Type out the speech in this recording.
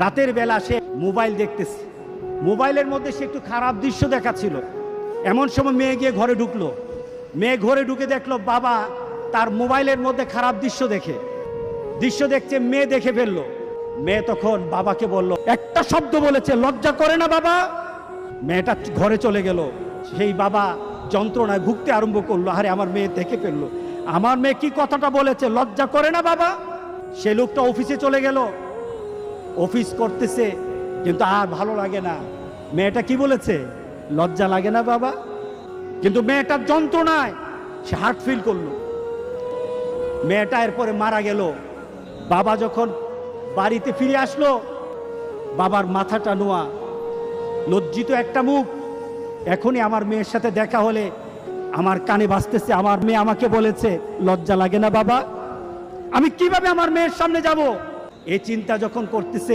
রাতের বেলা সে মোবাইল দেখতেছে, মোবাইলের মধ্যে সে একটু খারাপ দৃশ্য দেখাচ্ছিল। এমন সময় মেয়ে গিয়ে ঘরে ঢুকলো। মেয়ে ঘরে ঢুকে দেখলো বাবা তার মোবাইলের মধ্যে খারাপ দৃশ্য দেখছে, মেয়ে দেখে ফেললো। মেয়ে তখন বাবাকে বলল, একটা শব্দ বলেছে, লজ্জা করে না বাবা? মেয়েটা ঘরে চলে গেল। সেই বাবা যন্ত্রণায় ভুগতে আরম্ভ করলো, আরে আমার মেয়ে দেখে ফেললো, আমার মেয়ে কি কথাটা বলেছে, লজ্জা করে না বাবা? সে লোকটা অফিসে চলে গেল, অফিস করতেছে, কিন্তু আর ভালো লাগে না। মেয়েটা কি বলেছে, লজ্জা লাগে না বাবা? কিন্তু মেয়েটার যন্ত্রণায় সে হার্ট ফিল করলো। মেয়েটা এরপরে মারা গেল। বাবা যখন বাড়িতে ফিরে আসলো, বাবার মাথাটা নোয়া, লজ্জিত একটা মুখ। এখনই আমার মেয়ের সাথে দেখা হলে আমার কানে বাজতেছে, আমার মেয়ে আমাকে বলেছে, লজ্জা লাগে না বাবা? আমি কিভাবে আমার মেয়ের সামনে যাব? এই চিন্তা যখন করতেছে,